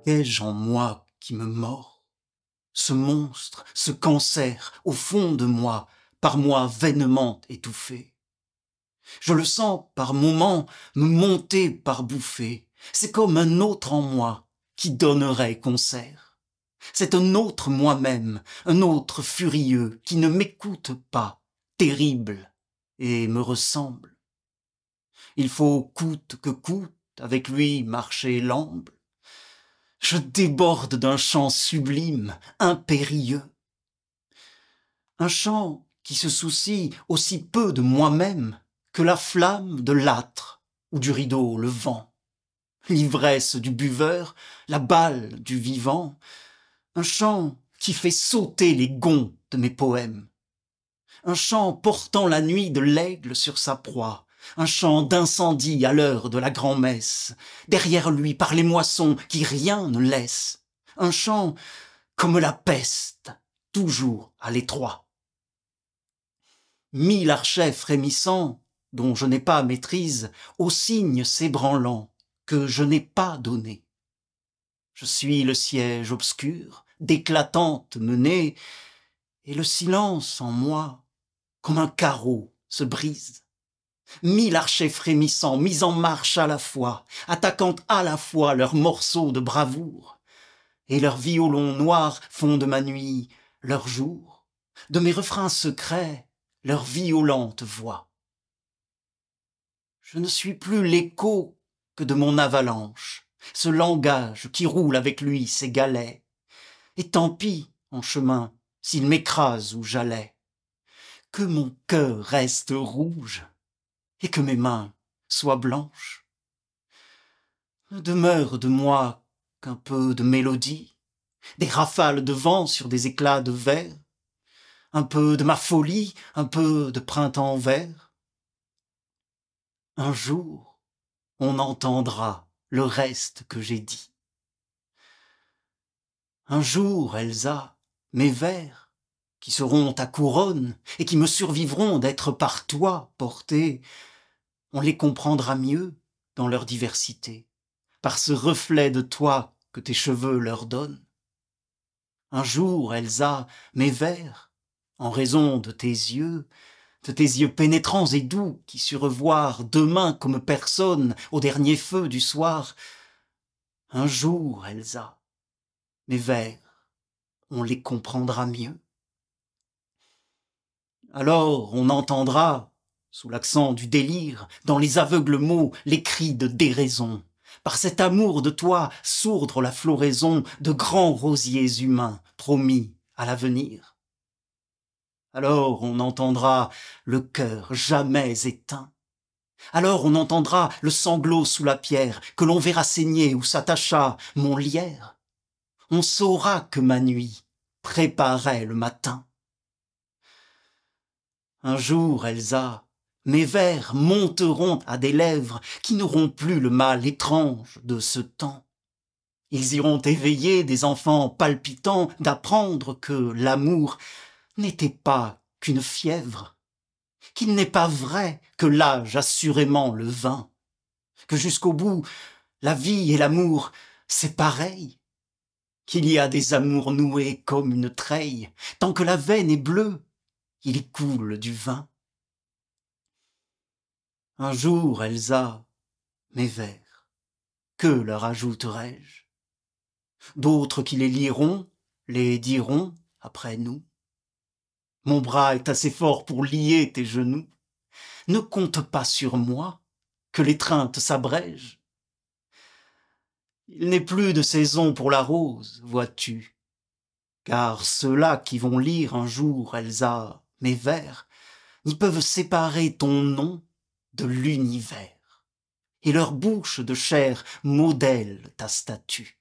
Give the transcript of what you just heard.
Qu'ai-je en moi qui me mord? Ce monstre, ce cancer, au fond de moi, par moi vainement étouffé. Je le sens par moments me monter par bouffées. C'est comme un autre en moi qui donnerait concert. C'est un autre moi-même, un autre furieux qui ne m'écoute pas, terrible, et me ressemble. Il faut coûte que coûte avec lui marcher l'amble. Je déborde d'un chant sublime, impérieux. Un chant qui se soucie aussi peu de moi-même que la flamme de l'âtre ou du rideau le vent, l'ivresse du buveur, la balle du vivant. Un chant qui fait sauter les gonds de mes poèmes. Un chant portant la nuit de l'aigle sur sa proie. Un chant d'incendie à l'heure de la grand-messe, derrière lui par les moissons qui rien ne laissent. Un chant comme la peste, toujours à l'étroit. Mille archets frémissants, dont je n'ai pas maîtrise, aux signes s'ébranlant, que je n'ai pas donnés. Je suis le siège obscur, d'éclatantes menées, et le silence en moi, comme un carreau, se brise. Mille archers frémissants, mis en marche à la fois, attaquant à la fois leurs morceaux de bravoure, et leurs violons noirs font de ma nuit leur jour, de mes refrains secrets leur violente voix. Je ne suis plus l'écho que de mon avalanche, ce langage qui roule avec lui ses galets, et tant pis en chemin s'il m'écrase où j'allais, que mon cœur reste rouge et que mes mains soient blanches. Ne demeure de moi qu'un peu de mélodie, des rafales de vent sur des éclats de verre, un peu de ma folie, un peu de printemps vert. Un jour, on entendra le reste que j'ai dit. Un jour, Elsa, mes vers, qui seront ta couronne et qui me survivront d'être par toi portés, on les comprendra mieux dans leur diversité, par ce reflet de toi que tes cheveux leur donnent. Un jour, Elsa, mes vers, en raison de tes yeux pénétrants et doux qui survoient demain comme personne au dernier feu du soir. Un jour, Elsa, mes vers, on les comprendra mieux. Alors on entendra, sous l'accent du délire, dans les aveugles mots, les cris de déraison. Par cet amour de toi sourdre la floraison de grands rosiers humains promis à l'avenir. Alors on entendra le cœur jamais éteint. Alors on entendra le sanglot sous la pierre que l'on verra saigner où s'attacha mon lierre. On saura que ma nuit préparait le matin. Un jour, Elsa, mes vers monteront à des lèvres qui n'auront plus le mal étrange de ce temps. Ils iront éveiller des enfants palpitants d'apprendre que l'amour n'était pas qu'une fièvre, qu'il n'est pas vrai que l'âge assurément le vint, que jusqu'au bout, la vie et l'amour, c'est pareil, qu'il y a des amours noués comme une treille, tant que la veine est bleue, il y coule du vin. Un jour, Elsa, mes vers, que leur ajouterai-je? D'autres qui les liront, les diront après nous. Mon bras est assez fort pour lier tes genoux. Ne compte pas sur moi, que l'étreinte s'abrège. Il n'est plus de saison pour la rose, vois-tu, car ceux-là qui vont lire un jour, Elsa, mes vers, n'y peuvent séparer ton nom de l'univers, et leur bouche de chair modèle ta statue.